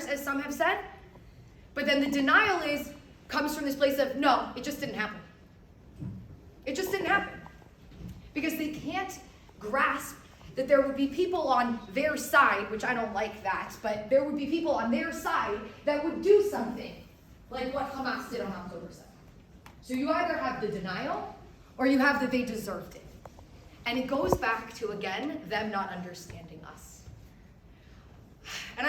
matters, as some have said. But then the denial comes from this place of, no, it just didn't happen. It just didn't happen. Because they can't grasp that there would be people on their side, which I don't like that, but there would be people on their side that would do something like what Hamas did on October 7th. So you either have the denial or you have that they deserved it. And it goes back to, again, them not understanding us. And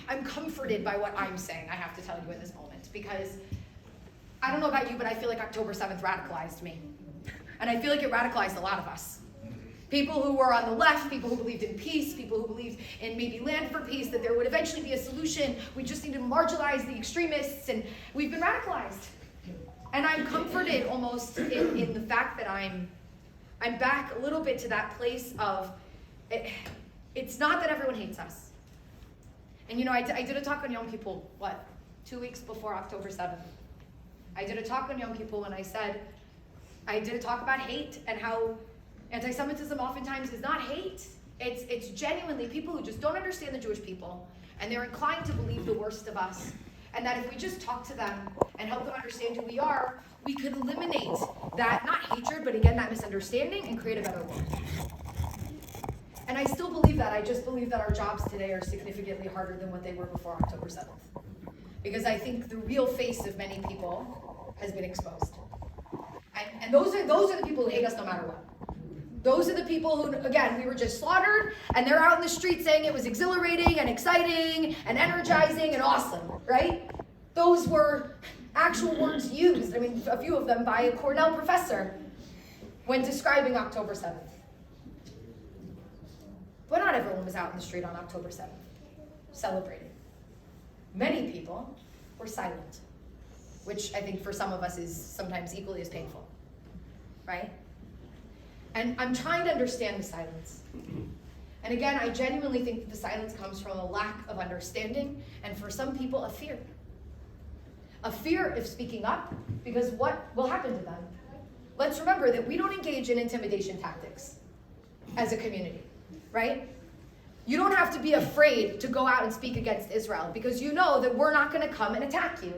I'm comforted by what I'm saying, I have to tell you in this moment, because I don't know about you, but I feel like October 7th radicalized me. And I feel like it radicalized a lot of us. People who were on the left, people who believed in peace, people who believed in maybe land for peace, that there would eventually be a solution. We just need to marginalize the extremists, and we've been radicalized. And I'm comforted almost in the fact that I'm back a little bit to that place of, it's not that everyone hates us. And you know, I did a talk on Yom Kippur, 2 weeks before October 7th. I did a talk on Yom Kippur and I did a talk about hate and how anti-Semitism oftentimes is not hate. It's genuinely people who just don't understand the Jewish people, and they're inclined to believe the worst of us. And that if we just talk to them and help them understand who we are, we could eliminate that, not hatred, but again, that misunderstanding and create a better world. And I still believe that. I just believe that our jobs today are significantly harder than what they were before October 7th. Because I think the real face of many people has been exposed. And those are the people who hate us no matter what. Those are the people who, again, we were just slaughtered, and they're out in the street saying it was exhilarating and exciting and energizing and awesome, right? Those were actual words used, I mean, a few of them by a Cornell professor when describing October 7th. But not everyone was out in the street on October 7th, celebrating. Many people were silent, which I think for some of us is sometimes equally as painful, right? And I'm trying to understand the silence. And again, I genuinely think that the silence comes from a lack of understanding, and for some people, a fear. A fear of speaking up, because what will happen to them? Let's remember that we don't engage in intimidation tactics as a community, right? You don't have to be afraid to go out and speak against Israel, because you know that we're not going to come and attack you,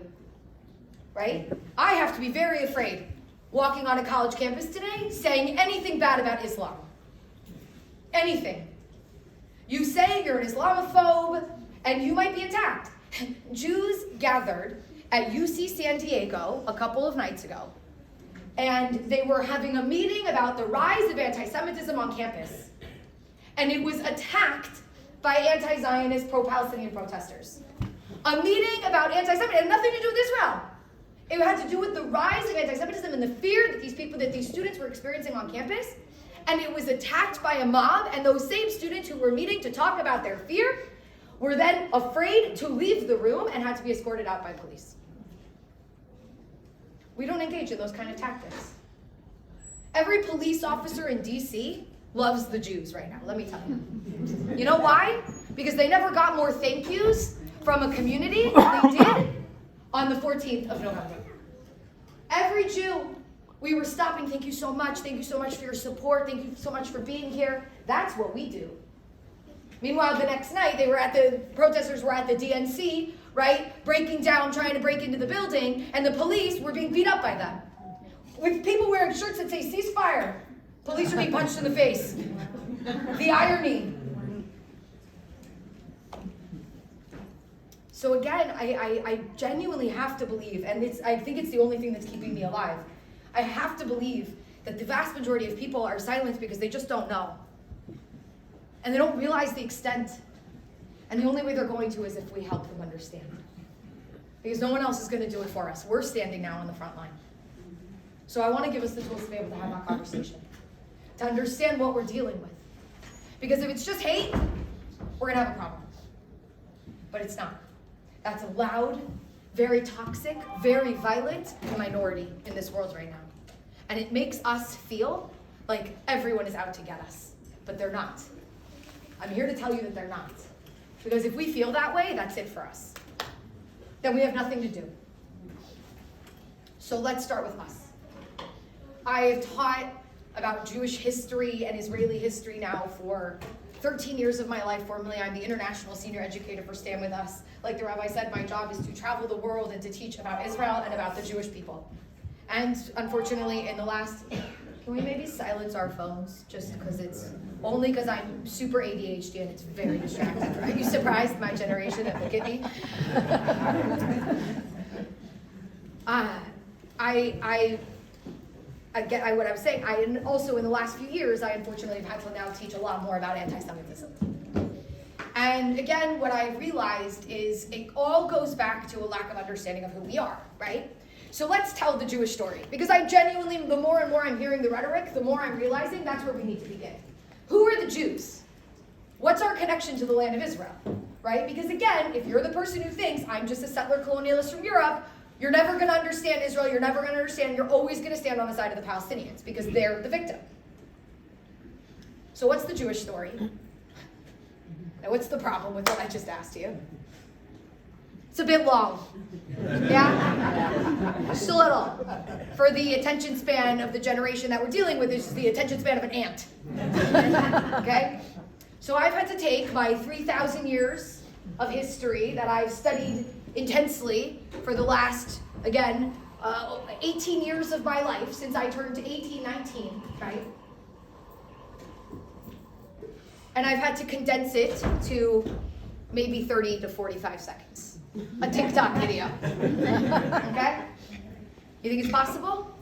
right? I have to be very afraid walking on a college campus today, saying anything bad about Islam. Anything. You say you're an Islamophobe, and you might be attacked. Jews gathered at UC San Diego a couple of nights ago, and they were having a meeting about the rise of anti-Semitism on campus. And it was attacked by anti-Zionist pro-Palestinian protesters. A meeting about anti-Semitism, it had nothing to do with Israel. It had to do with the rise of anti-Semitism and the fear that these students were experiencing on campus. And it was attacked by a mob, and those same students who were meeting to talk about their fear were then afraid to leave the room and had to be escorted out by police. We don't engage in those kind of tactics. Every police officer in DC loves the Jews right now, let me tell you. You know why? Because they never got more thank yous from a community than they did on the 14th of November. Every Jew, we were stopping, thank you so much for your support, thank you so much for being here. That's what we do. Meanwhile, the next night, protesters were at the DNC, right, breaking down, trying to break into the building, and the police were being beat up by them. With people wearing shirts that say ceasefire, police are being punched in the face. The irony. So again, I genuinely have to believe, and I think it's the only thing that's keeping me alive. I have to believe that the vast majority of people are silenced because they just don't know. And they don't realize the extent. And the only way they're going to is if we help them understand. Because no one else is going to do it for us. We're standing now on the front line. So I want to give us the tools to be able to have that conversation. To understand what we're dealing with. Because if it's just hate, we're going to have a problem. But it's not. That's a loud, very toxic, very violent minority in this world right now. And it makes us feel like everyone is out to get us. But they're not. I'm here to tell you that they're not. Because if we feel that way, that's it for us. Then we have nothing to do. So let's start with us. I have taught about Jewish history and Israeli history now for 13 years of my life formally. I'm the international senior educator for Stand With Us. Like the rabbi said, my job is to travel the world and to teach about Israel and about the Jewish people. And unfortunately, in the last, can we maybe silence our phones? Just because only because I'm super ADHD and it's very distracting. Are you surprised my generation that look at me? What I was saying, also in the last few years, I unfortunately have had to now teach a lot more about anti-Semitism. And again, what I realized is it all goes back to a lack of understanding of who we are, right? So let's tell the Jewish story. Because I genuinely, the more and more I'm hearing the rhetoric, the more I'm realizing that's where we need to begin. Who are the Jews? What's our connection to the land of Israel, right? Because again, if you're the person who thinks I'm just a settler colonialist from Europe, you're never going to understand Israel, you're never going to understand, you're always going to stand on the side of the Palestinians because they're the victim. So what's the Jewish story? Now what's the problem with what I just asked you? It's a bit long. Yeah? Just a little. For the attention span of the generation that we're dealing with, it's just the attention span of an ant. Okay? So I've had to take my 3,000 years of history that I've studied intensely for the last, again, 18 years of my life since I turned 18, 19, right? And I've had to condense it to maybe 30 to 45 seconds. A TikTok video. Okay? You think it's possible?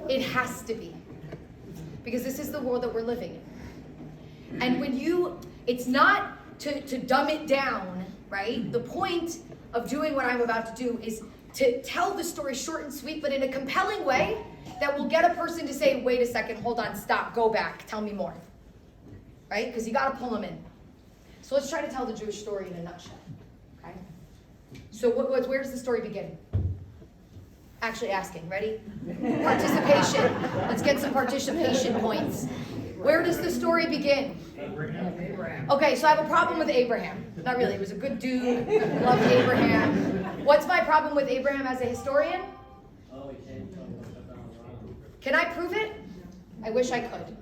It has to be. Because this is the world that we're living in. And when it's not to dumb it down, right? The point of doing what I'm about to do is to tell the story short and sweet, but in a compelling way that will get a person to say, wait a second, hold on, stop, go back, tell me more. Right? Because you got to pull them in. So let's try to tell the Jewish story in a nutshell. Okay? So where does the story begin? Actually asking, ready? Participation. Let's get some participation points. Where does the story begin? Abraham. Okay, so I have a problem with Abraham. Not really, he was a good dude. Loved Abraham. What's my problem with Abraham as a historian? Can I prove it? I wish I could.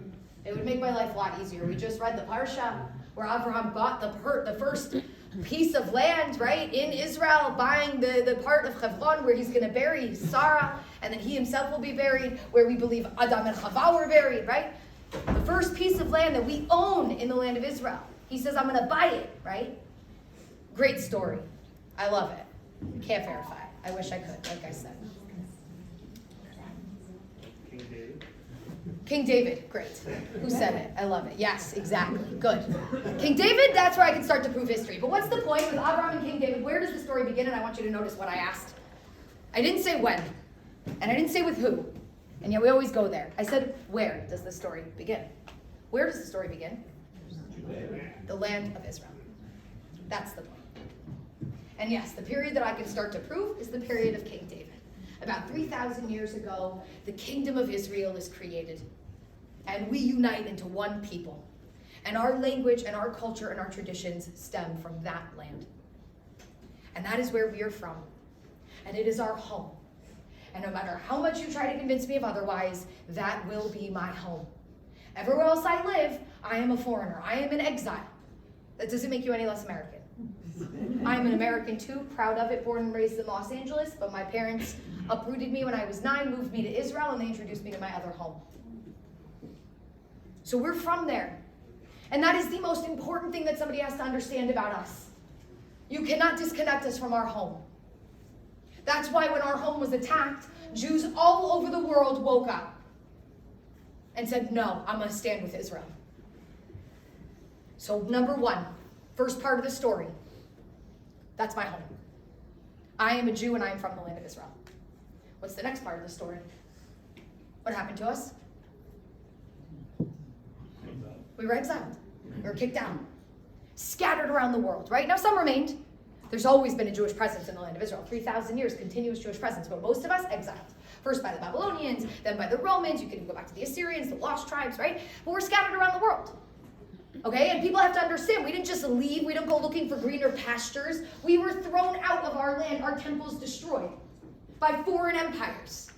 It would make my life a lot easier. We just read the Parsha where Abraham bought the first piece of land, right, in Israel, buying the part of Hebron where he's going to bury Sarah, and then he himself will be buried, where we believe Adam and Chava were buried, right? The first piece of land that we own in the land of Israel. He says, I'm going to buy it, right? Great story. I love it. Can't verify. I wish I could, like I said. King David, great. Who said it? I love it. Yes, exactly. Good. King David, that's where I can start to prove history. But what's the point with Abraham and King David? Where does the story begin? And I want you to notice what I asked. I didn't say when. And I didn't say with who. And yet we always go there. I said, where does the story begin? Where does the story begin? The land of Israel. That's the point. And yes, the period that I can start to prove is the period of King David. About 3,000 years ago, the kingdom of Israel is created. And we unite into one people. And our language and our culture and our traditions stem from that land. And that is where we are from. And it is our home. And no matter how much you try to convince me of otherwise, that will be my home. Everywhere else I live, I am a foreigner. I am an exile. That doesn't make you any less American. I'm an American too, proud of it, born and raised in Los Angeles, but my parents uprooted me when I was 9, moved me to Israel, and they introduced me to my other home. So we're from there. And that is the most important thing that somebody has to understand about us. You cannot disconnect us from our home. That's why when our home was attacked, Jews all over the world woke up and said, no, I'm going to stand with Israel. So number one, first part of the story, that's my home. I am a Jew and I am from the land of Israel. What's the next part of the story? What happened to us? We were exiled. We were kicked out. Scattered around the world, right? Now some remained. There's always been a Jewish presence in the land of Israel. 3,000 years, continuous Jewish presence. But most of us, exiled. First by the Babylonians, then by the Romans. You can go back to the Assyrians, the lost tribes, right? But we're scattered around the world. Okay, and people have to understand, we didn't just leave. We didn't go looking for greener pastures. We were thrown out of our land, our temples destroyed by foreign empires.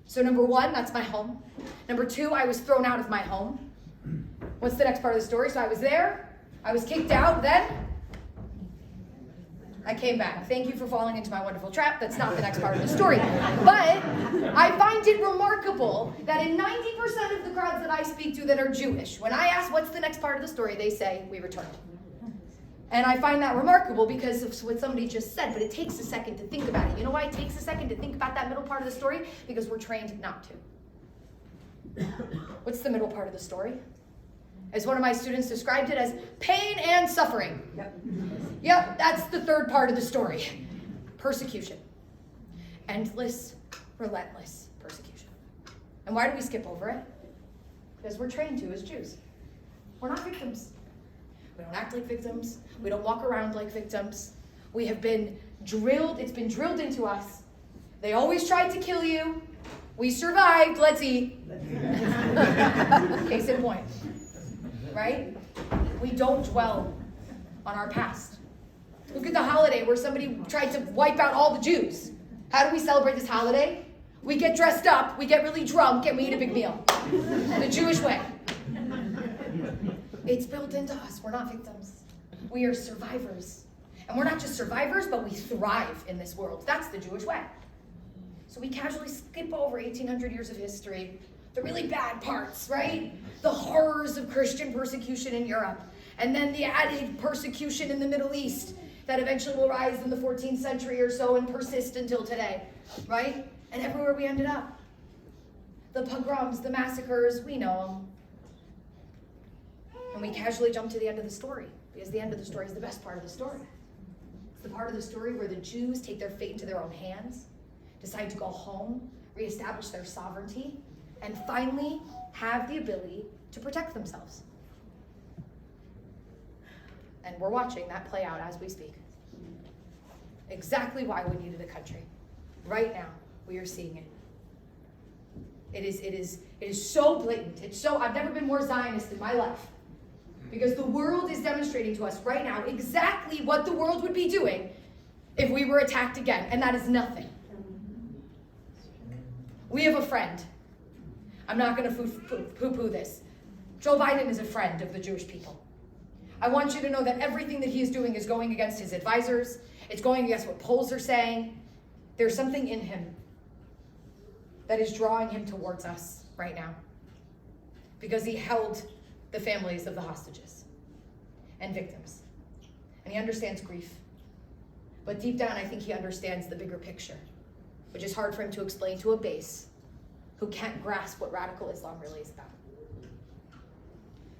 So number one, that's my home. Number two, I was thrown out of my home. What's the next part of the story? So I was there, I was kicked out, then I came back. Thank you for falling into my wonderful trap. That's not the next part of the story. But I find it remarkable that in 90% of the crowds that I speak to that are Jewish, when I ask what's the next part of the story, they say, we returned. And I find that remarkable because of what somebody just said, but it takes a second to think about it. You know why it takes a second to think about that middle part of the story? Because we're trained not to. What's the middle part of the story? As one of my students described it as pain and suffering. Yep, that's the third part of the story. Persecution. Endless, relentless persecution. And why do we skip over it? Because we're trained to as Jews. We're not victims. We don't act like victims. We don't walk around like victims. We have been drilled, it's been drilled into us. They always tried to kill you. We survived, let's eat. Case in point. Right? We don't dwell on our past. Look at the holiday where somebody tried to wipe out all the Jews. How do we celebrate this holiday? We get dressed up, we get really drunk, and we eat a big meal. The Jewish way. It's built into us. We're not victims. We are survivors. And we're not just survivors, but we thrive in this world. That's the Jewish way. So we casually skip over 1,800 years of history, the really bad parts, right? The horrors of Christian persecution in Europe, and then the added persecution in the Middle East that eventually will rise in the 14th century or so and persist until today, right? And everywhere we ended up. The pogroms, the massacres, we know them. And we casually jump to the end of the story, because the end of the story is the best part of the story. It's the part of the story where the Jews take their fate into their own hands, decide to go home, reestablish their sovereignty, and finally have the ability to protect themselves. And we're watching that play out as we speak. Exactly why we needed a country. Right now, we are seeing it. It is so blatant. I've never been more Zionist in my life. Because the world is demonstrating to us right now exactly what the world would be doing if we were attacked again, and that is nothing. We have a friend. I'm not going to poo-poo this. Joe Biden is a friend of the Jewish people. I want you to know that everything that he is doing is going against his advisors. It's going against what polls are saying. There's something in him that is drawing him towards us right now. Because he held the families of the hostages and victims. And he understands grief. But deep down, I think he understands the bigger picture, which is hard for him to explain to a base who can't grasp what radical Islam really is about.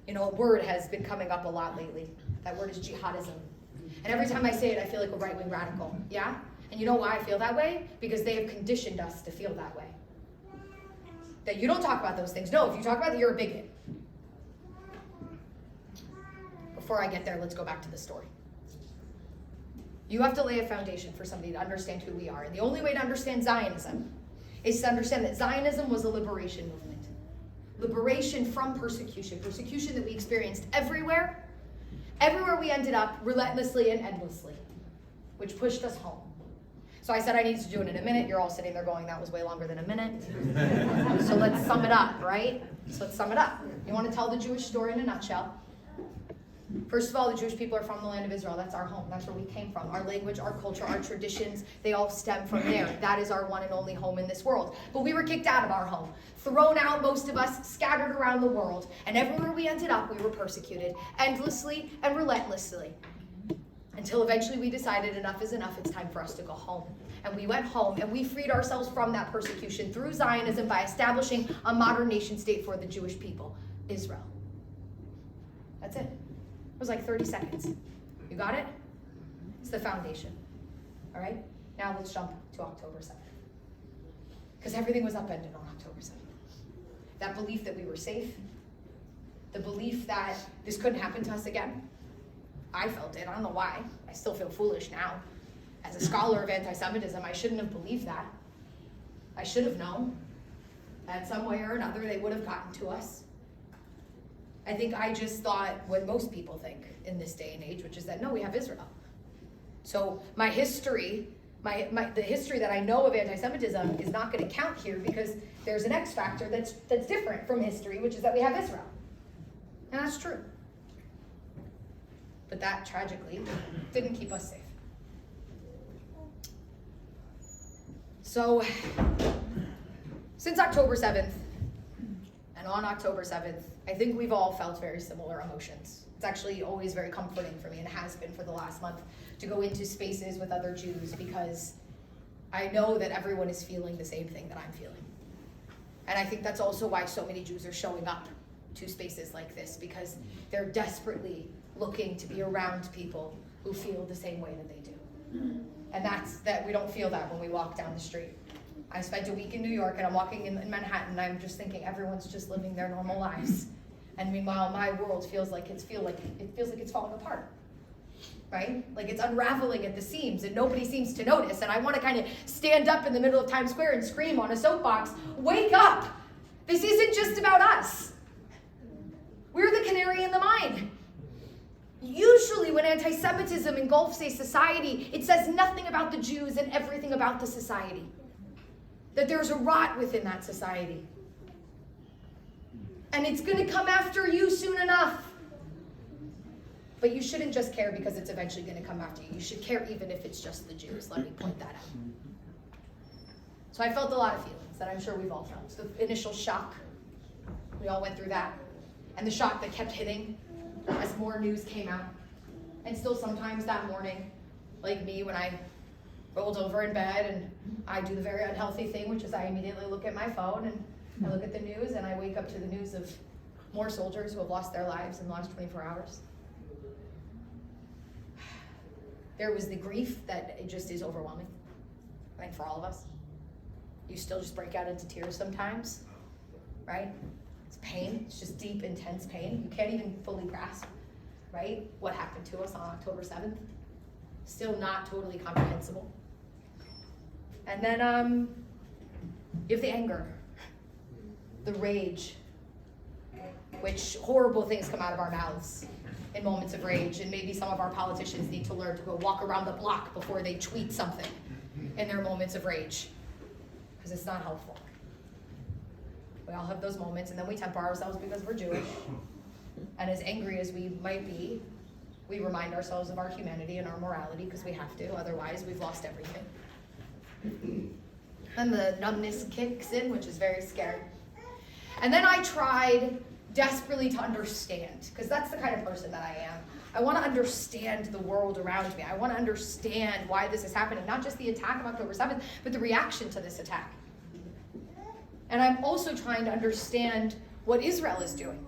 You know, a word has been coming up a lot lately. That word is jihadism. And every time I say it, I feel like a right-wing radical. Yeah? And you know why I feel that way? Because they have conditioned us to feel that way. That you don't talk about those things. No, if you talk about it, you're a bigot. Before I get there, let's go back to the story. You have to lay a foundation for somebody to understand who we are. And the only way to understand Zionism is to understand that Zionism was a liberation movement. Liberation from persecution. Persecution that we experienced everywhere. Everywhere we ended up, relentlessly and endlessly. Which pushed us home. So I said I need to do it in a minute. You're all sitting there going, that was way longer than a minute. So let's sum it up, right? So let's sum it up. You want to tell the Jewish story in a nutshell? First of all, the Jewish people are from the land of Israel. That's our home. That's where we came from. Our language, our culture, our traditions, they all stem from there. That is our one and only home in this world. But we were kicked out of our home. Thrown out, most of us, scattered around the world. And everywhere we ended up, we were persecuted. Endlessly and relentlessly. Until eventually we decided enough is enough. It's time for us to go home. And we went home and we freed ourselves from that persecution through Zionism by establishing a modern nation state for the Jewish people. Israel. That's it. It was like 30 seconds. You got it? It's the foundation. All right? Now let's jump to October 7th. Because everything was upended on October 7th. That belief that we were safe, the belief that this couldn't happen to us again. I felt it. I don't know why. I still feel foolish now. As a scholar of anti-Semitism, I shouldn't have believed that. I should have known that some way or another they would have gotten to us. I think I just thought what most people think in this day and age, which is that, no, we have Israel. So my history, the history that I know of anti-Semitism is not going to count here because there's an X factor that's different from history, which is that we have Israel. And that's true. But that, tragically, didn't keep us safe. So, since October 7th, and on October 7th, I think we've all felt very similar emotions. It's actually always very comforting for me, and has been for the last month, to go into spaces with other Jews, because I know that everyone is feeling the same thing that I'm feeling. And I think that's also why so many Jews are showing up to spaces like this, because they're desperately looking to be around people who feel the same way that they do. And that we don't feel that when we walk down the street. I spent a week in New York, and I'm walking in Manhattan, and I'm just thinking everyone's just living their normal lives. And meanwhile, my world feels like it's falling apart. Right? Like it's unraveling at the seams, and nobody seems to notice. And I want to kind of stand up in the middle of Times Square and scream on a soapbox, wake up! This isn't just about us. We're the canary in the mine. Usually when anti-Semitism engulfs a society, it says nothing about the Jews and everything about the society. That there's a rot within that society. And it's going to come after you soon enough. But you shouldn't just care because it's eventually going to come after you. You should care even if it's just the Jews. Let me point that out. So I felt a lot of feelings that I'm sure we've all felt. The initial shock, we all went through that. And the shock that kept hitting as more news came out. And still sometimes that morning, like me, when I rolled over in bed and I do the very unhealthy thing, which is I immediately look at my phone and I look at the news, and I wake up to the news of more soldiers who have lost their lives in the last 24 hours. There was the grief that it just is overwhelming, I think, for all of us. You still just break out into tears sometimes, right? It's pain, it's just deep, intense pain. You can't even fully grasp, right, what happened to us on October 7th. Still not totally comprehensible. And then you have the anger, the rage, which horrible things come out of our mouths in moments of rage, and maybe some of our politicians need to learn to go walk around the block before they tweet something in their moments of rage, because it's not helpful. We all have those moments, and then we temper ourselves because we're Jewish. And as angry as we might be, we remind ourselves of our humanity and our morality, because we have to, otherwise we've lost everything. Then the numbness kicks in, which is very scary. And then I tried desperately to understand, because that's the kind of person that I am. I want to understand the world around me. I want to understand why this is happening, not just the attack of October 7th, but the reaction to this attack. And I'm also trying to understand what Israel is doing.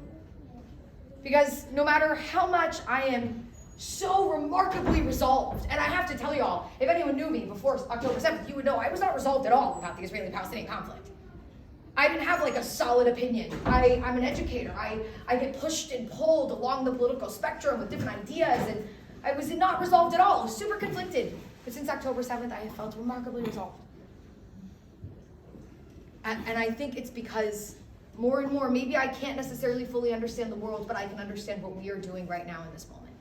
Because no matter how much I am so remarkably resolved, and I have to tell you all, if anyone knew me before October 7th, you would know I was not resolved at all about the Israeli-Palestinian conflict. I didn't have like a solid opinion. I'm an educator. I get pushed and pulled along the political spectrum with different ideas, and I was not resolved at all. I was super conflicted. But since October 7th, I have felt remarkably resolved. And I think it's because more and more, maybe I can't necessarily fully understand the world, but I can understand what we are doing right now in this moment.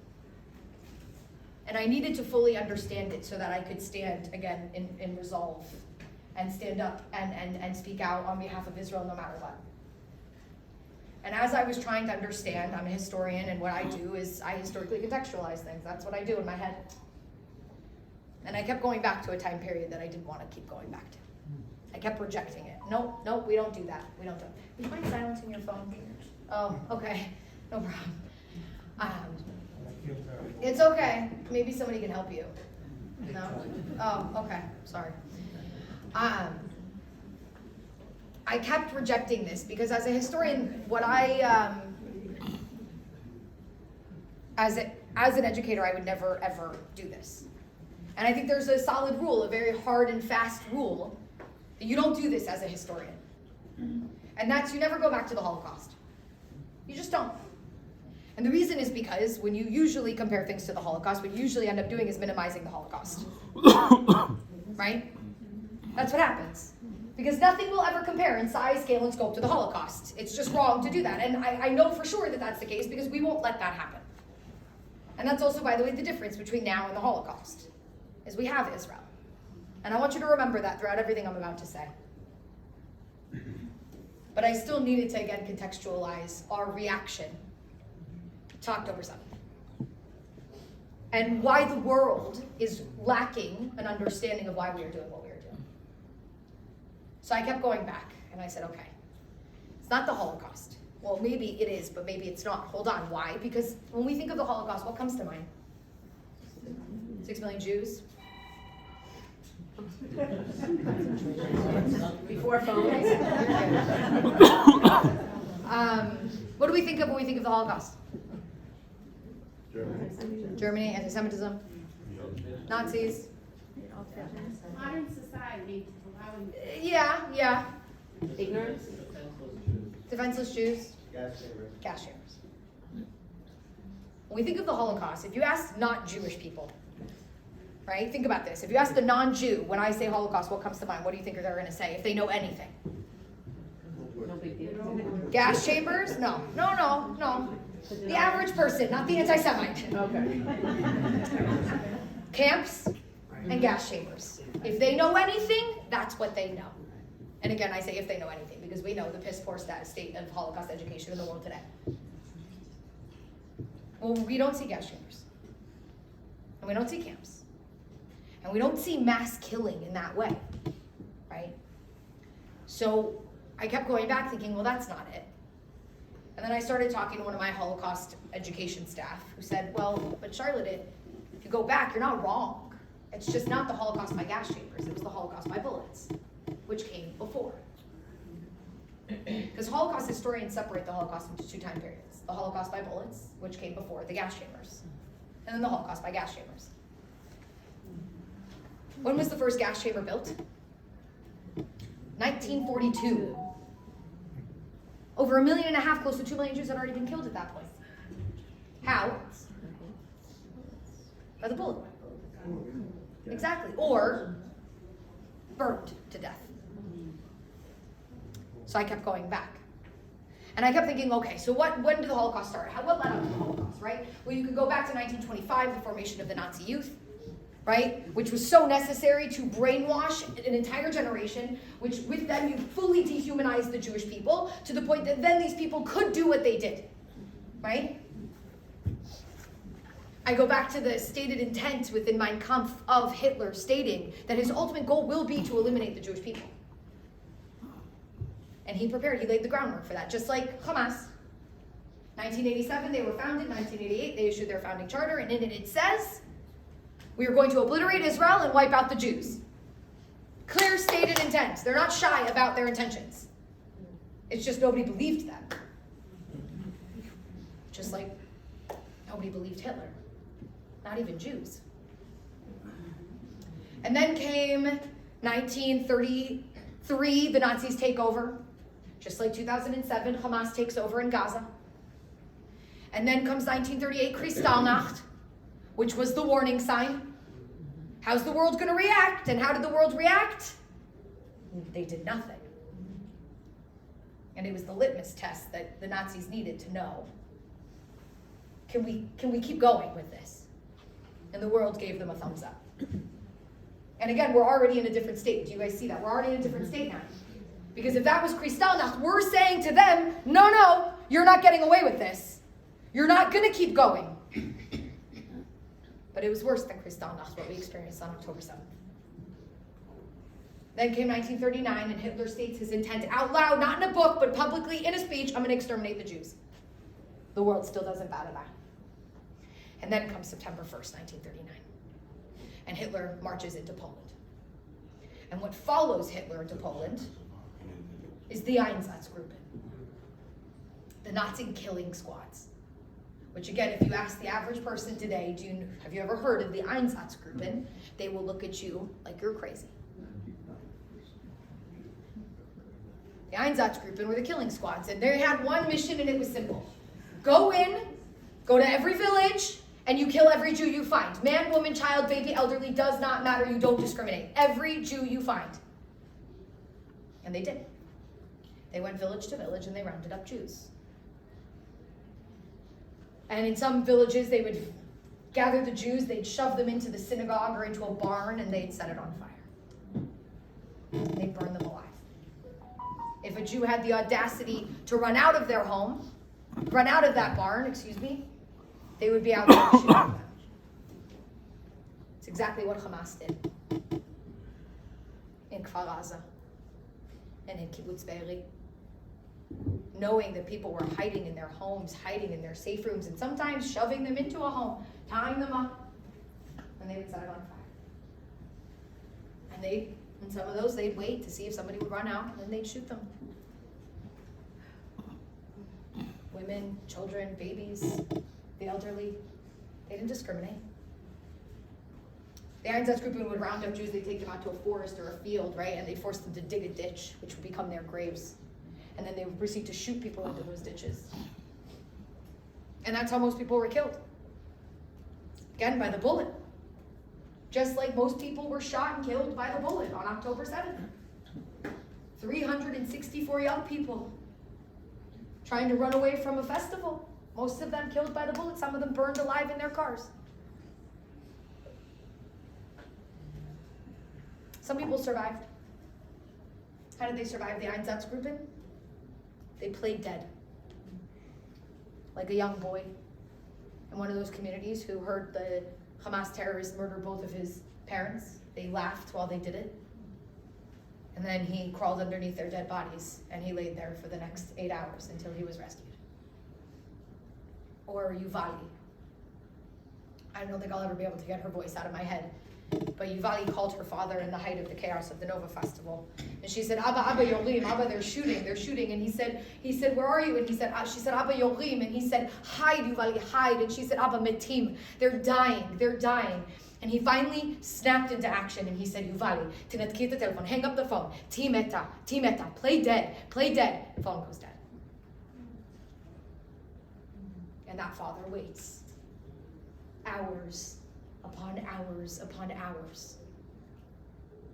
And I needed to fully understand it so that I could stand, again, in resolve and stand up and speak out on behalf of Israel no matter what. And as I was trying to understand, I'm a historian, and what I do is I historically contextualize things. That's what I do in my head. And I kept going back to a time period that I didn't want to keep going back to. I kept rejecting it. No, we don't do that. We don't do it. Would you mind silencing your phone? Oh, okay. No problem. It's okay. Maybe somebody can help you. No? Oh, okay. Sorry. I kept rejecting this because as a historian, what as an educator, I would never, ever do this. And I think there's a solid rule, a very hard and fast rule, that you don't do this as a historian. And that's you never go back to the Holocaust. You just don't. And the reason is because when you usually compare things to the Holocaust, what you usually end up doing is minimizing the Holocaust. Right? That's what happens. Because nothing will ever compare in size, scale, and scope to the Holocaust. It's just wrong to do that. And I know for sure that that's the case because we won't let that happen. And that's also, by the way, the difference between now and the Holocaust, is we have Israel. And I want you to remember that throughout everything I'm about to say. But I still needed to, again, contextualize our reaction to October 7th. And why the world is lacking an understanding of why we are doing what we are doing. So I kept going back, and I said, okay, it's not the Holocaust. Well, maybe it is, but maybe it's not. Hold on, why? Because when we think of the Holocaust, what comes to mind? 6 million Jews? Before phones. What do we think of when we think of the Holocaust? Germany, anti-Semitism, Nazis. Modern society allowing Yeah. Ignorance. Defenseless Jews. Gas chambers. When we think of the Holocaust, if you ask not Jewish people, right? Think about this. If you ask the non-Jew, when I say Holocaust, what comes to mind? What do you think they're going to say if they know anything? No big deal. Gas chambers? No. The average person, not the anti-Semite. Okay. Camps and gas chambers. If they know anything, that's what they know. And again, I say if they know anything, because we know the piss poor state of Holocaust education in the world today. Well, we don't see gas chambers. And we don't see camps. And we don't see mass killing in that way, right? So I kept going back thinking, well, that's not it. And then I started talking to one of my Holocaust education staff who said, well, but Charlotte, if you go back, you're not wrong. It's just not the Holocaust by gas chambers. It was the Holocaust by bullets, which came before. Because Holocaust historians separate the Holocaust into two time periods. The Holocaust by bullets, which came before the gas chambers. And then the Holocaust by gas chambers. When was the first gas chamber built? 1942. Over 1.5 million, close to 2 million Jews had already been killed at that point. How? By the bullet. Exactly. Or burned to death. So I kept going back. And I kept thinking, okay, so when did the Holocaust start? What led up to the Holocaust, right? Well, you could go back to 1925, the formation of the Nazi youth, right? Which was so necessary to brainwash an entire generation, which with them you fully dehumanized the Jewish people to the point that then these people could do what they did, right? I go back to the stated intent within Mein Kampf of Hitler stating that his ultimate goal will be to eliminate the Jewish people. And he prepared, he laid the groundwork for that, just like Hamas. 1987, they were founded. 1988, they issued their founding charter, and in it says, we are going to obliterate Israel and wipe out the Jews. Clear stated intent. They're not shy about their intentions. It's just nobody believed them. Just like nobody believed Hitler. Not even Jews. And then came 1933, the Nazis take over. Just like 2007, Hamas takes over in Gaza. And then comes 1938, Kristallnacht, which was the warning sign. How's the world going to react? And how did the world react? They did nothing. And it was the litmus test that the Nazis needed to know. Can we keep going with this? And the world gave them a thumbs up. And again, we're already in a different state. Do you guys see that? We're already in a different state now. Because if that was Kristallnacht, we're saying to them, no, you're not getting away with this. You're not going to keep going. But it was worse than Kristallnacht, what we experienced on October 7th. Then came 1939, and Hitler states his intent out loud, not in a book, but publicly in a speech, I'm going to exterminate the Jews. The world still doesn't bat an eye. And then comes September 1st, 1939. And Hitler marches into Poland. And what follows Hitler into Poland is the Einsatzgruppen, the Nazi killing squads. Which again, if you ask the average person today, have you ever heard of the Einsatzgruppen? They will look at you like you're crazy. The Einsatzgruppen were the killing squads, and they had one mission, and it was simple. Go to every village, and you kill every Jew you find. Man, woman, child, baby, elderly, does not matter. You don't discriminate. Every Jew you find. And they did. They went village to village, and they rounded up Jews. And in some villages, they would gather the Jews, they'd shove them into the synagogue or into a barn, and they'd set it on fire. They'd burn them alive. If a Jew had the audacity to run out of that barn, they would be out there shooting them. It's exactly what Hamas did in Kfar Aza and in Kibbutz Be'eri. Knowing that people were hiding in their homes, hiding in their safe rooms, and sometimes shoving them into a home, tying them up, and they would set it on fire. And in some of those, they'd wait to see if somebody would run out, and then they'd shoot them. Women, children, babies, the elderly, they didn't discriminate. The Einsatzgruppen would round up Jews, they'd take them out to a forest or a field, right? And they'd force them to dig a ditch, which would become their graves. And then they would proceed to shoot people into those ditches. And that's how most people were killed. Again, by the bullet. Just like most people were shot and killed by the bullet on October 7th. 364 young people trying to run away from a festival. Most of them killed by the bullet. Some of them burned alive in their cars. Some people survived. How did they survive the Einsatzgruppen? They played dead. Like a young boy in one of those communities who heard the Hamas terrorists murder both of his parents. They laughed while they did it. And then he crawled underneath their dead bodies and he laid there for the next 8 hours until he was rescued. Or Yuvali. I don't think I'll ever be able to get her voice out of my head. But Yuvali called her father in the height of the chaos of the Nova Festival. And she said, Abba Yorim, Abba, they're shooting. And he said, where are you? And she said, Abba Yorim. And he said, hide, Yuvali, hide. And she said, Abba Metim, they're dying. And he finally snapped into action and he said, Yuvali, tinatki the telephone, hang up the phone. Timeta, play dead. The phone goes dead. And that father waits. Hours upon hours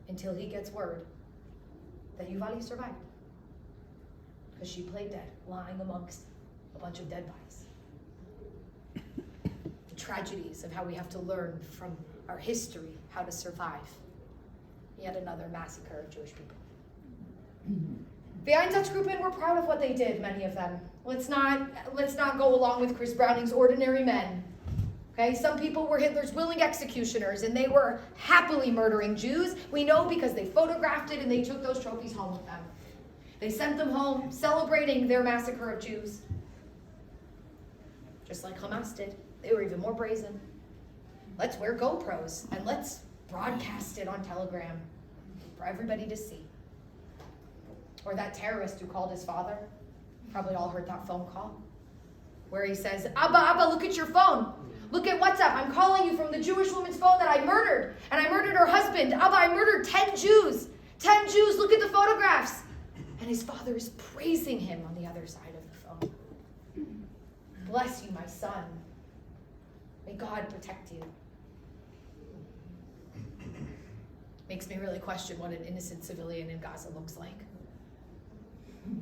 until he gets word that Yuvali survived. Because she played dead, lying amongst a bunch of dead bodies. The tragedies of how we have to learn from our history how to survive yet another massacre of Jewish people. The Einsatzgruppen were proud of what they did, many of them. Let's not go along with Chris Browning's ordinary men. Okay, some people were Hitler's willing executioners and they were happily murdering Jews. We know because they photographed it and they took those trophies home with them. They sent them home celebrating their massacre of Jews. Just like Hamas did. They were even more brazen. Let's wear GoPros and let's broadcast it on Telegram for everybody to see. Or that terrorist who called his father. Probably all heard that phone call. Where he says, Abba, look at your phone. Look at WhatsApp. I'm calling you from the Jewish woman's phone that I murdered. And I murdered her husband. Abba, I murdered 10 Jews. 10 Jews, look at the photographs. And his father is praising him on the other side of the phone. Bless you, my son. May God protect you. Makes me really question what an innocent civilian in Gaza looks like.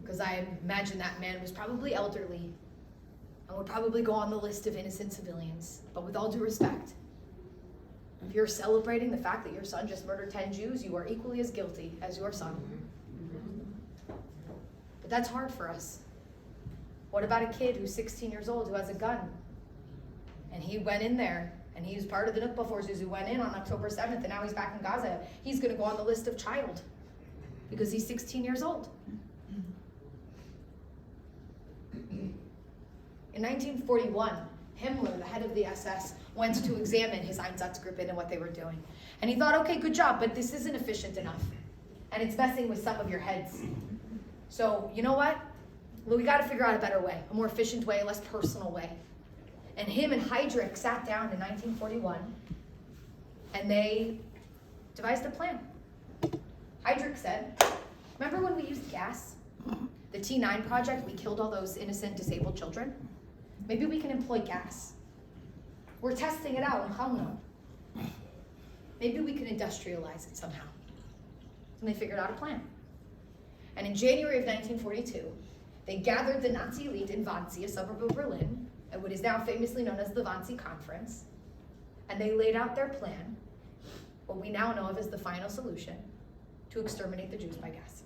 Because I imagine that man was probably elderly and would probably go on the list of innocent civilians. But with all due respect, if you're celebrating the fact that your son just murdered 10 Jews, you are equally as guilty as your son. But that's hard for us. What about a kid who's 16 years old who has a gun? And he went in there, and he was part of the Nukba forces who went in on October 7th, and now he's back in Gaza. He's going to go on the list of child because he's 16 years old. In 1941, Himmler, the head of the SS, went to examine his Einsatzgruppen and what they were doing. And he thought, okay, good job, but this isn't efficient enough. And it's messing with some of your heads. So, you know what? Well, we got to figure out a better way, a more efficient way, a less personal way. And him and Heydrich sat down in 1941, and they devised a plan. Heydrich said, remember when we used gas? The T9 project, we killed all those innocent disabled children. Maybe we can employ gas. We're testing it out in Chalno. Maybe we can industrialize it somehow. And they figured out a plan. And in January of 1942, they gathered the Nazi elite in Wannsee, a suburb of Berlin, at what is now famously known as the Wannsee Conference. And they laid out their plan, what we now know of as the final solution, to exterminate the Jews by gas.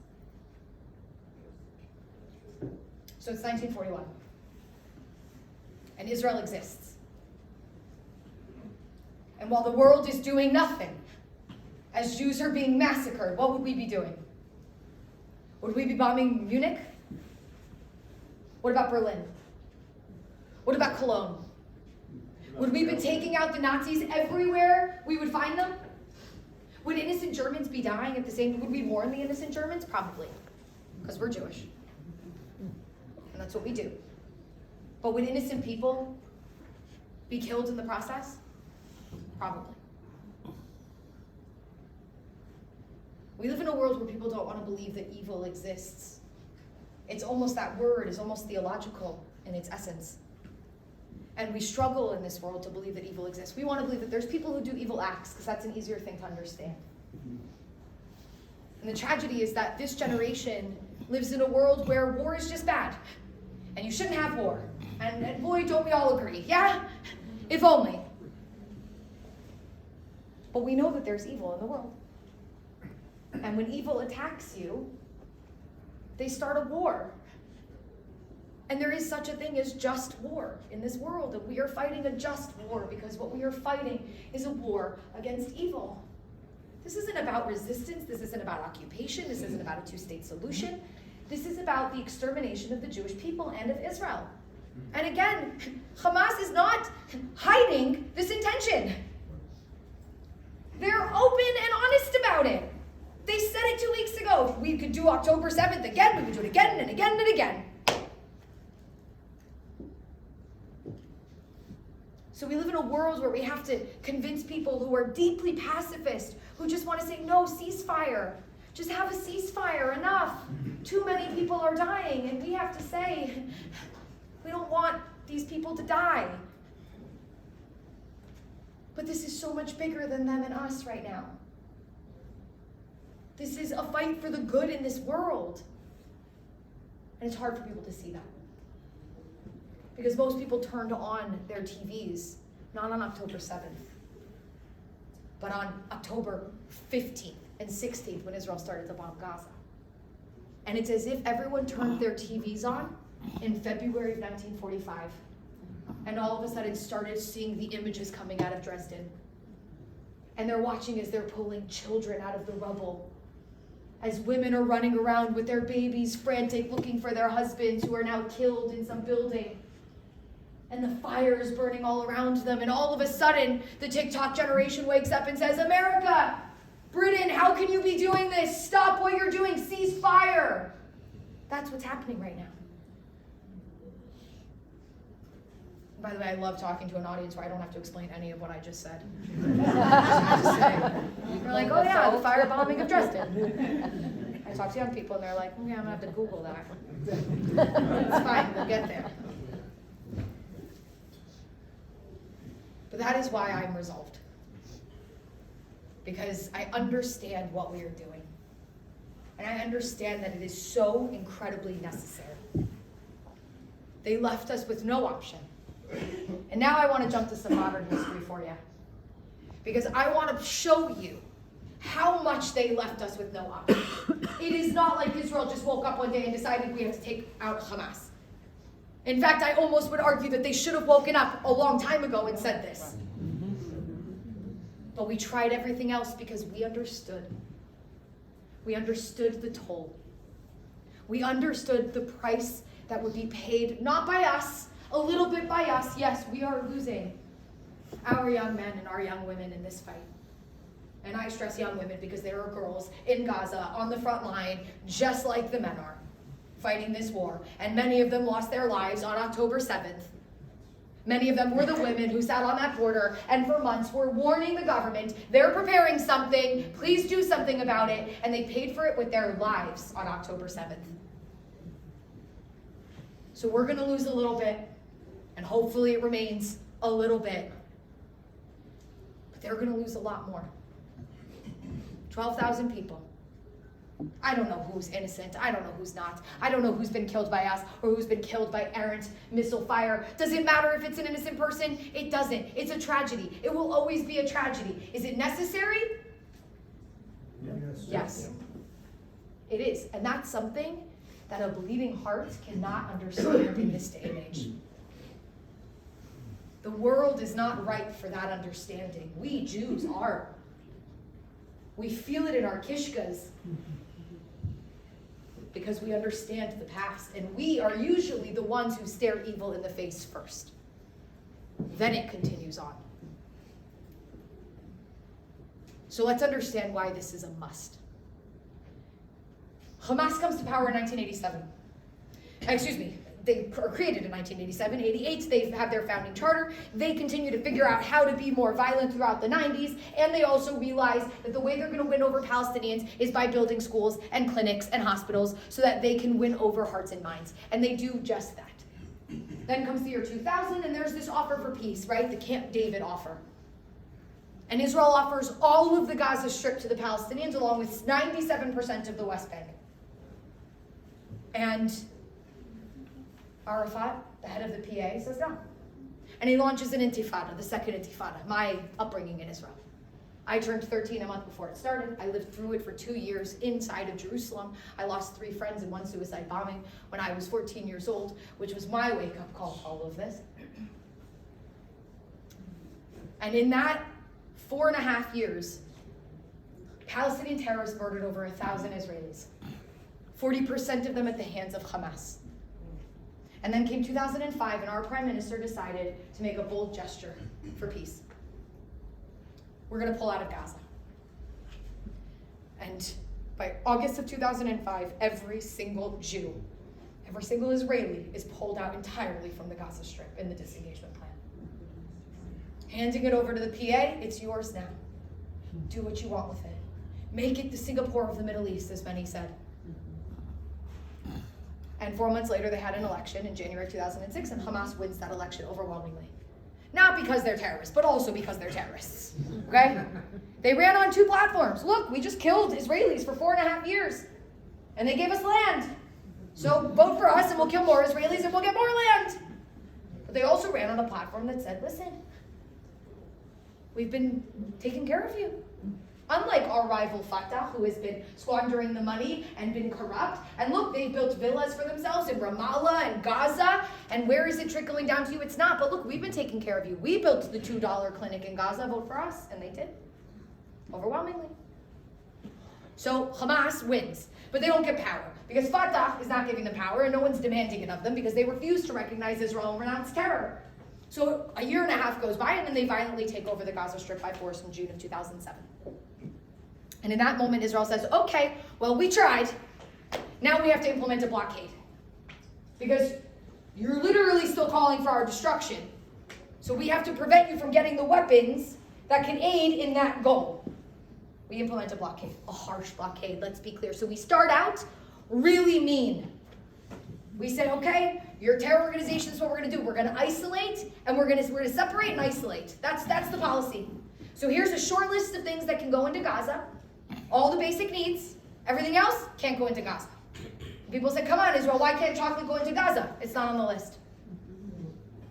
So it's 1941. And Israel exists. And while the world is doing nothing, as Jews are being massacred, what would we be doing? Would we be bombing Munich? What about Berlin? What about Cologne? Would we be taking out the Nazis everywhere we would find them? Would innocent Germans be dying at the same time? Would we mourn the innocent Germans? Probably, because we're Jewish. And that's what we do. But would innocent people be killed in the process? Probably. We live in a world where people don't want to believe that evil exists. It's almost, that word is almost theological in its essence. And we struggle in this world to believe that evil exists. We want to believe that there's people who do evil acts because that's an easier thing to understand. And the tragedy is that this generation lives in a world where war is just bad. And you shouldn't have war. And boy, don't we all agree. Yeah? If only. But we know that there's evil in the world. And when evil attacks you, they start a war. And there is such a thing as just war in this world. And we are fighting a just war because what we are fighting is a war against evil. This isn't about resistance. This isn't about occupation. This isn't about a two-state solution. This is about the extermination of the Jewish people and of Israel. And again, Hamas is not hiding this intention. They're open and honest about it. They said it 2 weeks ago. If we could do October 7th again, we would do it again and again and again. So we live in a world where we have to convince people who are deeply pacifist, who just want to say, no, ceasefire. Just have a ceasefire, enough. Too many people are dying, and we have to say, we don't want these people to die. But this is so much bigger than them and us right now. This is a fight for the good in this world. And it's hard for people to see that. Because most people turned on their TVs, not on October 7th, but on October 15th and 16th when Israel started to bomb Gaza. And it's as if everyone turned their TVs on in February of 1945, and all of a sudden started seeing the images coming out of Dresden. And they're watching as they're pulling children out of the rubble, as women are running around with their babies, frantic, looking for their husbands who are now killed in some building. And the fire is burning all around them. And all of a sudden, the TikTok generation wakes up and says, America, Britain, how can you be doing this? Stop what you're doing. Cease fire. That's what's happening right now. By the way, I love talking to an audience where I don't have to explain any of what I just said. They're like, oh yeah, the firebombing of Dresden. I talk to young people and they're like, okay, I'm going to have to Google that. It's fine, we'll get there. But that is why I'm resolved. Because I understand what we are doing. And I understand that it is so incredibly necessary. They left us with no option. And now I want to jump to some modern history for you. Because I want to show you how much they left us with no option. It is not like Israel just woke up one day and decided we have to take out Hamas. In fact, I almost would argue that they should have woken up a long time ago and said this. But we tried everything else because we understood. We understood the toll. We understood the price that would be paid, not by us, a little bit by us. Yes, we are losing our young men and our young women in this fight. And I stress young women because there are girls in Gaza on the front line, just like the men are, fighting this war. And many of them lost their lives on October 7th. Many of them were the women who sat on that border and for months were warning the government, they're preparing something, please do something about it. And they paid for it with their lives on October 7th. So we're going to lose a little bit, and hopefully it remains a little bit. But they're going to lose a lot more. 12,000 people. I don't know who's innocent. I don't know who's not. I don't know who's been killed by us or who's been killed by errant missile fire. Does it matter if it's an innocent person? It doesn't. It's a tragedy. It will always be a tragedy. Is it necessary? Yes. It is. And that's something that a bleeding heart cannot understand in this day and age. The world is not ripe for that understanding. We Jews are. We feel it in our kishkas because we understand the past, and we are usually the ones who stare evil in the face first. Then it continues on. So let's understand why this is a must. Hamas comes to power in 1987. They are created in 1987. 88, they have their founding charter. They continue to figure out how to be more violent throughout the 90s, and they also realize that the way they're going to win over Palestinians is by building schools and clinics and hospitals so that they can win over hearts and minds. And they do just that. Then comes the year 2000, and there's this offer for peace, right? The Camp David offer. And Israel offers all of the Gaza Strip to the Palestinians, along with 97% of the West Bank. And Arafat, the head of the PA, says no. And he launches an intifada, the second intifada, my upbringing in Israel. I turned 13 a month before it started. I lived through it for 2 years inside of Jerusalem. I lost 3 friends in one suicide bombing when I was 14 years old, which was my wake-up call to all of this. And in that 4.5 years, Palestinian terrorists murdered over 1,000 Israelis. 40% of them at the hands of Hamas. And then came 2005, and our prime minister decided to make a bold gesture for peace. We're going to pull out of Gaza. And by August of 2005, every single Jew, every single Israeli is pulled out entirely from the Gaza Strip in the disengagement plan. Handing it over to the PA, it's yours now. Do what you want with it. Make it the Singapore of the Middle East, as many said. And 4 months later, they had an election in January 2006, and Hamas wins that election overwhelmingly. Not because they're terrorists, but also because they're terrorists, okay? They ran on 2 platforms. Look, we just killed Israelis for 4.5 years, and they gave us land. So vote for us, and we'll kill more Israelis, and we'll get more land. But they also ran on a platform that said, listen, we've been taking care of you. Unlike our rival Fatah, who has been squandering the money and been corrupt. And look, they've built villas for themselves in Ramallah and Gaza. And where is it trickling down to you? It's not. But look, we've been taking care of you. We built the $2 clinic in Gaza. Vote for us. And they did. Overwhelmingly. So Hamas wins. But they don't get power. Because Fatah is not giving them power. And no one's demanding it of them. Because they refuse to recognize Israel and renounce terror. So a 1.5 years goes by. And then they violently take over the Gaza Strip by force in June of 2007. And in that moment, Israel says, okay, well, we tried. Now we have to implement a blockade. Because you're literally still calling for our destruction. So we have to prevent you from getting the weapons that can aid in that goal. We implement a blockade, a harsh blockade, let's be clear. So we start out really mean. We said, okay, your terror organization is what we're going to do. We're going to isolate, and we're going to separate and isolate. That's the policy. So here's a short list of things that can go into Gaza. All the basic needs. Everything else can't go into Gaza. People say, come on, Israel, why can't chocolate go into Gaza? It's not on the list.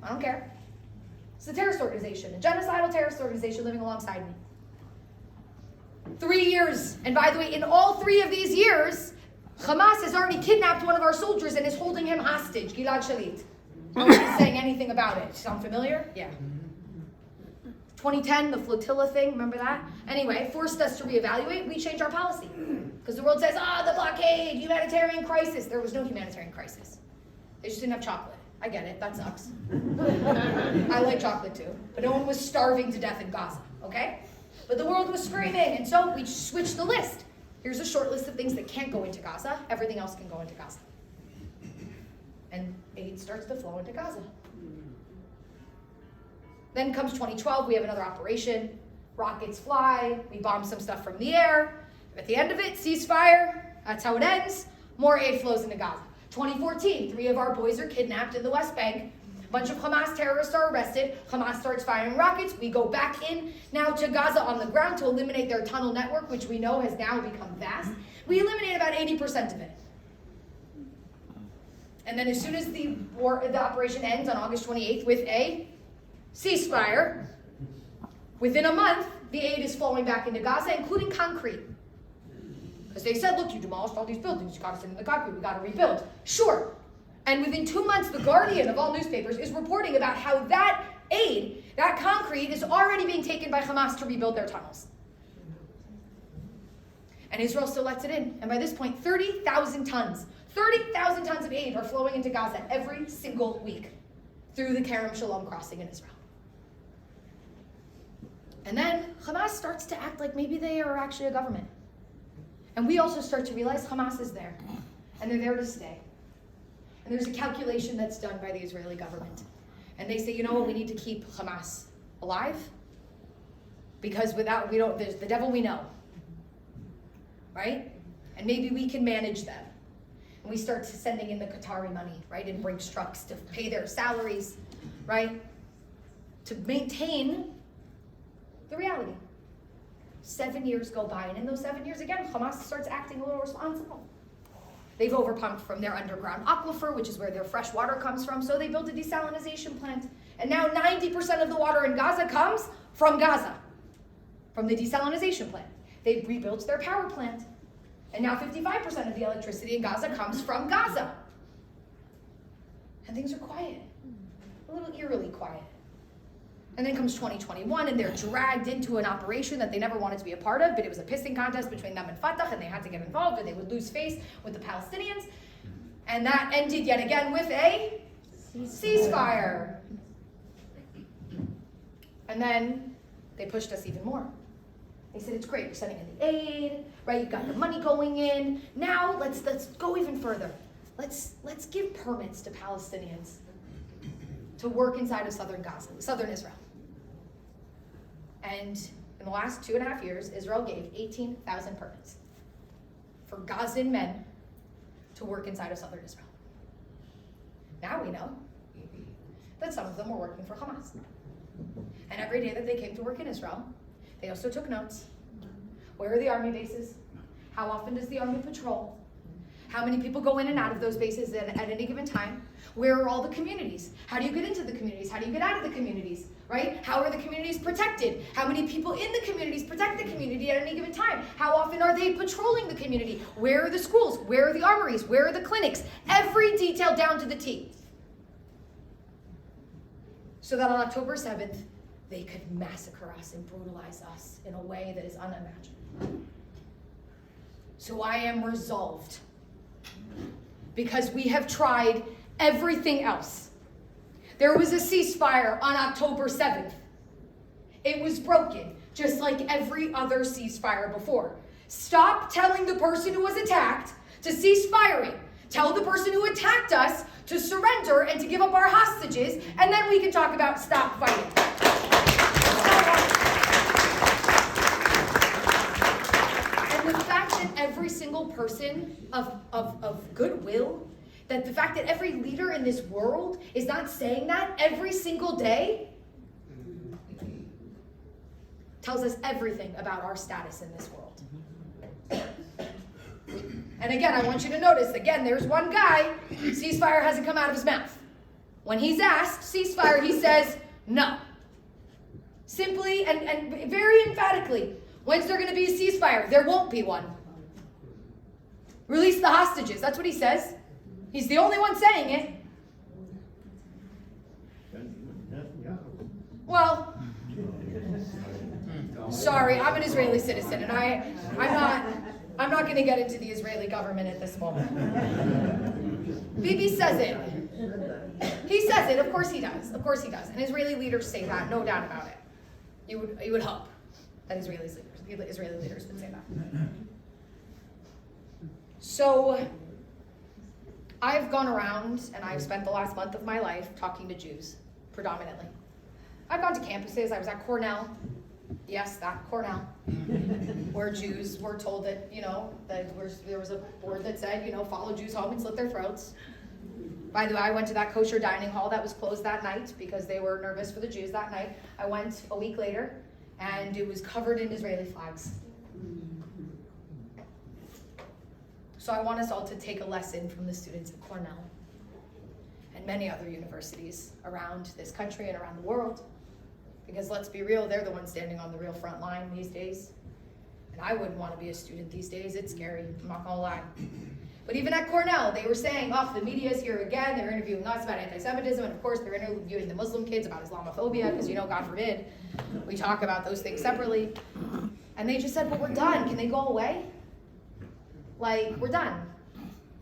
I don't care. It's a terrorist organization, a genocidal terrorist organization living alongside me. 3 years. And by the way, in all 3 of these years, Hamas has already kidnapped one of our soldiers and is holding him hostage, Gilad Shalit. No one's saying anything about it. Sound familiar? Yeah. 2010, the flotilla thing, remember that? Anyway, forced us to reevaluate. We changed our policy. Because the world says, the blockade, humanitarian crisis. There was no humanitarian crisis. They just didn't have chocolate. I get it, that sucks. I like chocolate too. But no one was starving to death in Gaza, okay? But the world was screaming, and so we switched the list. Here's a short list of things that can't go into Gaza. Everything else can go into Gaza. And aid starts to flow into Gaza. Then comes 2012, we have another operation. Rockets fly, we bomb some stuff from the air. At the end of it, ceasefire, that's how it ends. More aid flows into Gaza. 2014, 3 of our boys are kidnapped in the West Bank. A bunch of Hamas terrorists are arrested. Hamas starts firing rockets. We go back in now to Gaza on the ground to eliminate their tunnel network, which we know has now become vast. We eliminate about 80% of it. And then as soon as the operation ends on August 28th with a ceasefire, within a month, the aid is flowing back into Gaza, including concrete. Because they said, look, you demolished all these buildings, you got us into the concrete, we got to rebuild. Sure. And within 2 months, The Guardian, of all newspapers, is reporting about how that aid, that concrete is already being taken by Hamas to rebuild their tunnels. And Israel still lets it in. And by this point, 30,000 tons of aid are flowing into Gaza every single week through the Kerem Shalom crossing in Israel. And then Hamas starts to act like maybe they are actually a government. And we also start to realize Hamas is there. And they're there to stay. And there's a calculation that's done by the Israeli government. And they say, you know what, we need to keep Hamas alive. Because there's the devil we know. Right? And maybe we can manage them. And we start sending in the Qatari money, right? And Brinks trucks to pay their salaries, right? To maintain the reality. 7 years go by, and in those 7 years, again, Hamas starts acting a little responsible. They've overpumped from their underground aquifer, which is where their fresh water comes from, so they built a desalination plant. And now 90% of the water in Gaza comes from Gaza, from the desalination plant. They've rebuilt their power plant. And now 55% of the electricity in Gaza comes from Gaza. And things are quiet, a little eerily quiet. And then comes 2021, and they're dragged into an operation that they never wanted to be a part of, but it was a pissing contest between them and Fatah, and they had to get involved, or they would lose face with the Palestinians. And that ended yet again with a ceasefire. And then they pushed us even more. They said, it's great, you're sending in the aid, right? You've got the money going in. Now let's go even further. Let's give permits to Palestinians to work inside of southern Israel. And in the last 2.5 years, Israel gave 18,000 permits for Gazan men to work inside of southern Israel. Now we know that some of them were working for Hamas. And every day that they came to work in Israel, they also took notes. Where are the army bases? How often does the army patrol? How many people go in and out of those bases at any given time? Where are all the communities? How do you get into the communities? How do you get out of the communities, right? How are the communities protected? How many people in the communities protect the community at any given time? How often are they patrolling the community? Where are the schools? Where are the armories? Where are the clinics? Every detail down to the T. So that on October 7th, they could massacre us and brutalize us in a way that is unimaginable. So I am resolved, because we have tried everything else. There was a ceasefire on October 7th. It was broken, just like every other ceasefire before. Stop telling the person who was attacked to cease firing. Tell the person who attacked us to surrender and to give up our hostages, and then we can talk about stop fighting. And the fact that every single person of goodwill, that the fact that every leader in this world is not saying that every single day, tells us everything about our status in this world. And again, I want you to notice, again, there's one guy, ceasefire hasn't come out of his mouth. When he's asked ceasefire, he says no. Simply and very emphatically, when's there going to be a ceasefire? There won't be one. Release the hostages. That's what he says. He's the only one saying it. Well, sorry, I'm an Israeli citizen, and I'm not going to get into the Israeli government at this moment. Bibi says it. He says it. Of course he does. Of course he does. And Israeli leaders say that, no doubt about it. You would hope that Israeli leaders would say that. So I've gone around and I've spent the last month of my life talking to Jews, predominantly. I've gone to campuses. I was at Cornell. Yes, that Cornell, where Jews were told that, that there was a board that said, follow Jews home and slit their throats. By the way, I went to that kosher dining hall that was closed that night because they were nervous for the Jews that night. I went a week later, and it was covered in Israeli flags. So I want us all to take a lesson from the students at Cornell and many other universities around this country and around the world. Because let's be real, they're the ones standing on the real front line these days. And I wouldn't want to be a student these days. It's scary, I'm not gonna lie. But even at Cornell, they were saying, oh, the media is here again. They're interviewing us about anti-Semitism. And of course, they're interviewing the Muslim kids about Islamophobia, because, God forbid, we talk about those things separately. And they just said, but we're done. Can they go away? Like, we're done.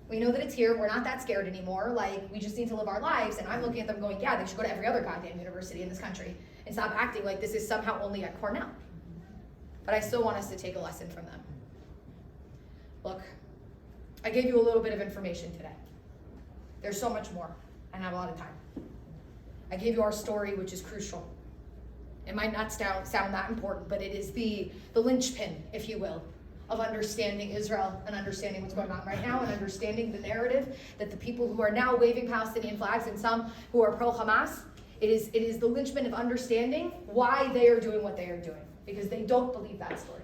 We know that it's here. We're not that scared anymore. Like, we just need to live our lives. And I'm looking at them going, yeah, they should go to every other goddamn university in this country and stop acting like this is somehow only at Cornell. But I still want us to take a lesson from them. Look, I gave you a little bit of information today. There's so much more. I don't have a lot of time. I gave you our story, which is crucial. It might not sound that important, but it is the linchpin, if you will, of understanding Israel and understanding what's going on right now and understanding the narrative that the people who are now waving Palestinian flags and some who are pro-Hamas, it is the linchpin of understanding why they are doing what they are doing, because they don't believe that story.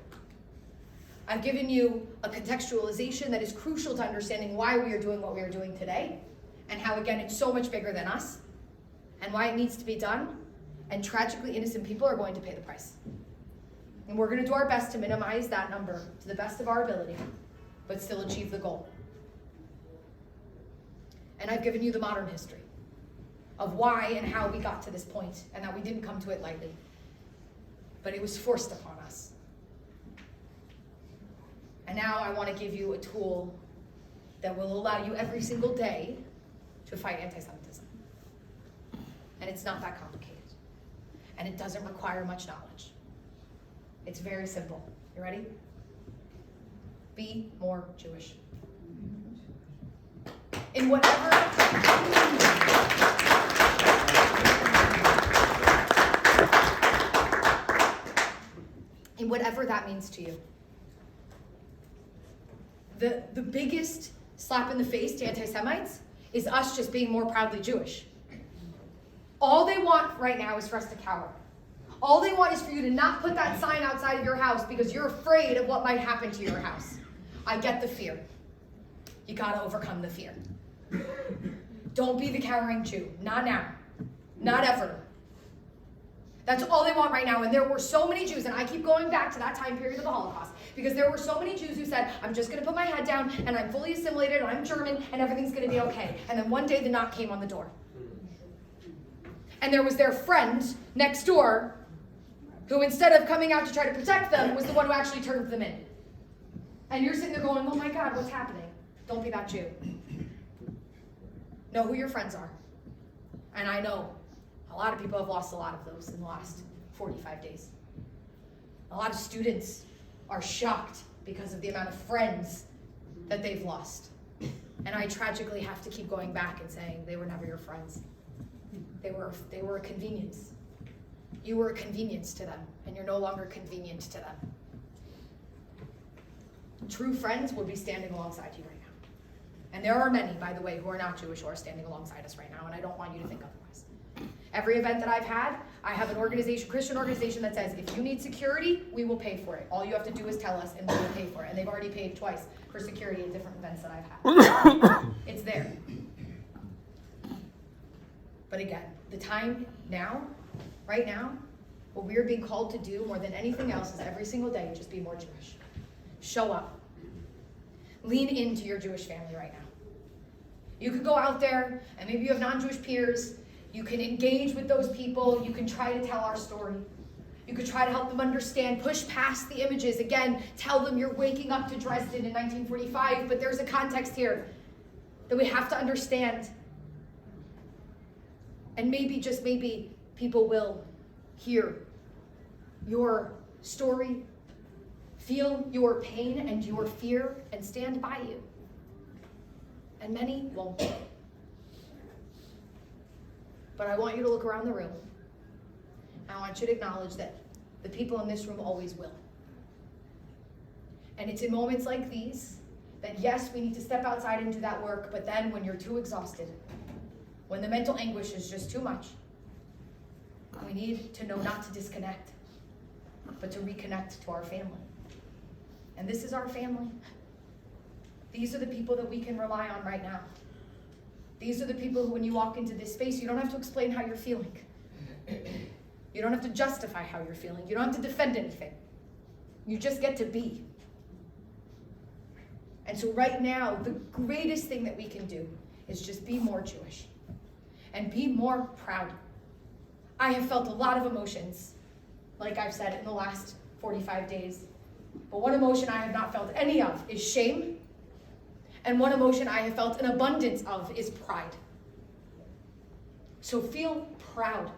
I've given you a contextualization that is crucial to understanding why we are doing what we are doing today, and how, again, it's so much bigger than us, and why it needs to be done, and tragically innocent people are going to pay the price. And we're going to do our best to minimize that number to the best of our ability, but still achieve the goal. And I've given you the modern history of why and how we got to this point, and that we didn't come to it lightly, but it was forced upon us. And now I want to give you a tool that will allow you every single day to fight anti-Semitism. And it's not that complicated. And it doesn't require much knowledge. It's very simple. You ready? Be more Jewish. In whatever that means to you. The biggest slap in the face to anti-Semites is us just being more proudly Jewish. All they want right now is for us to cower. All they want is for you to not put that sign outside of your house because you're afraid of what might happen to your house. I get the fear. You gotta overcome the fear. Don't be the cowering Jew. Not now. Not ever. That's all they want right now. And there were so many Jews, and I keep going back to that time period of the Holocaust, because there were so many Jews who said, I'm just going to put my head down, and I'm fully assimilated, and I'm German, and everything's going to be okay. And then one day the knock came on the door. And there was their friend next door, who instead of coming out to try to protect them, was the one who actually turned them in. And you're sitting there going, oh my God, what's happening? Don't be that Jew. Know who your friends are. And I know a lot of people have lost a lot of those in the last 45 days. A lot of students are shocked because of the amount of friends that they've lost. And I tragically have to keep going back and saying they were never your friends. They were a convenience. You were a convenience to them, and you're no longer convenient to them. True friends will be standing alongside you right now. And there are many, by the way, who are not Jewish who are standing alongside us right now, and I don't want you to think otherwise. Every event that I've had, I have an organization, Christian organization, that says, if you need security, we will pay for it. All you have to do is tell us, and we will pay for it. And they've already paid twice for security at different events that I've had. It's there. But again, the time now, right now, what we're being called to do more than anything else is every single day just be more Jewish. Show up. Lean into your Jewish family right now. You could go out there, and maybe you have non-Jewish peers. You can engage with those people. You can try to tell our story. You could try to help them understand, push past the images. Again, tell them you're waking up to Dresden in 1945, but there's a context here that we have to understand. And maybe, just maybe, people will hear your story, feel your pain and your fear, and stand by you. And many won't. But I want you to look around the room. I want you to acknowledge that the people in this room always will. And it's in moments like these that, yes, we need to step outside and do that work, but then when you're too exhausted, when the mental anguish is just too much, we need to know not to disconnect, but to reconnect to our family. And this is our family. These are the people that we can rely on right now. These are the people who, when you walk into this space, you don't have to explain how you're feeling. You don't have to justify how you're feeling. You don't have to defend anything. You just get to be. And so right now, the greatest thing that we can do is just be more Jewish and be more proud. I have felt a lot of emotions, like I've said, in the last 45 days. But one emotion I have not felt any of is shame. And one emotion I have felt an abundance of is pride. So feel proud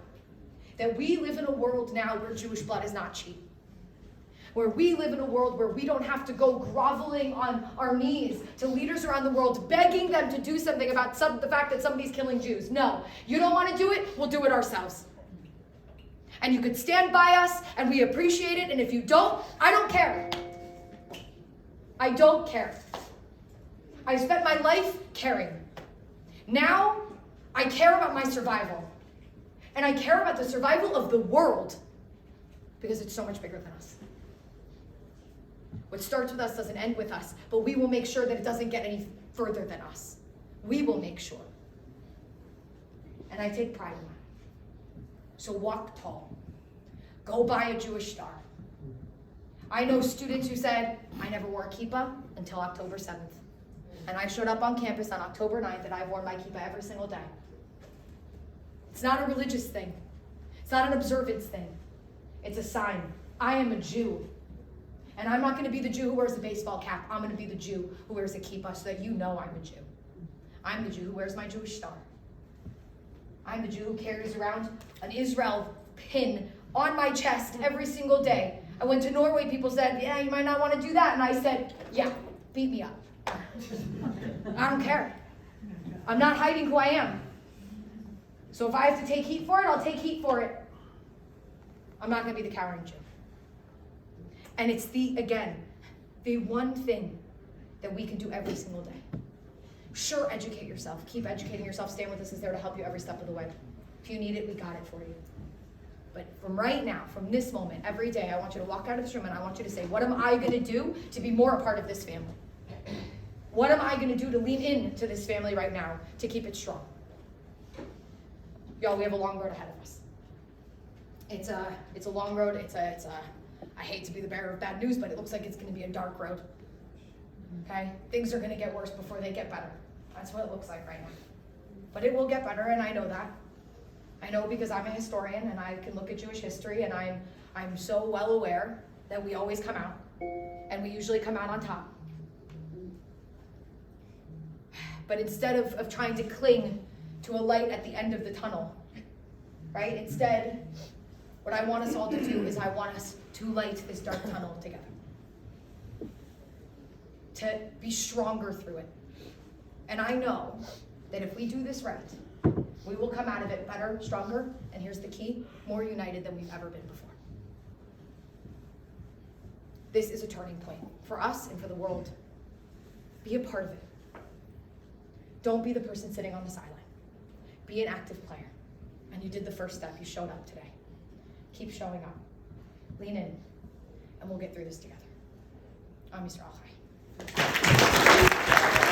that we live in a world now where Jewish blood is not cheap. Where we live in a world where we don't have to go groveling on our knees to leaders around the world, begging them to do something about the fact that somebody's killing Jews. No, you don't want to do it, we'll do it ourselves. And you could stand by us, and we appreciate it, and if you don't, I don't care. I don't care. I spent my life caring. Now, I care about my survival. And I care about the survival of the world, because it's so much bigger than us. What starts with us doesn't end with us, but we will make sure that it doesn't get any further than us. We will make sure. And I take pride in that. So walk tall. Go buy a Jewish star. I know students who said, I never wore a kippah until October 7th. And I showed up on campus on October 9th and I've worn my kippah every single day. It's not a religious thing. It's not an observance thing. It's a sign. I am a Jew. And I'm not going to be the Jew who wears a baseball cap. I'm going to be the Jew who wears a kippah so that you know I'm a Jew. I'm the Jew who wears my Jewish star. I'm the Jew who carries around an Israel pin on my chest every single day. I went to Norway, people said, yeah, you might not want to do that. And I said, yeah, beat me up. I don't care. I'm not hiding who I am. So if I have to take heat for it, I'll take heat for it. I'm not going to be the cowering Jew. And it's the one thing that we can do every single day. Sure, educate yourself. Keep educating yourself. Stand With Us is there to help you every step of the way. If you need it, we got it for you. But from right now, from this moment, every day, I want you to walk out of this room and I want you to say, what am I going to do to be more a part of this family? What am I going to do to lean into this family right now to keep it strong? Y'all, we have a long road ahead of us. It's a long road. I hate to be the bearer of bad news, but it looks like it's going to be a dark road. Okay? Things are going to get worse before they get better. That's what it looks like right now. But it will get better, and I know that. I know because I'm a historian, and I can look at Jewish history, and I'm so well aware that we always come out, and we usually come out on top. But instead of trying to cling to a light at the end of the tunnel, right? Instead, what I want us all to do is I want us to light this dark tunnel together. To be stronger through it. And I know that if we do this right, we will come out of it better, stronger, and here's the key, more united than we've ever been before. This is a turning point for us and for the world. Be a part of it. Don't be the person sitting on the sideline. Be an active player. And you did the first step. You showed up today. Keep showing up. Lean in, and we'll get through this together. I'm Israel101.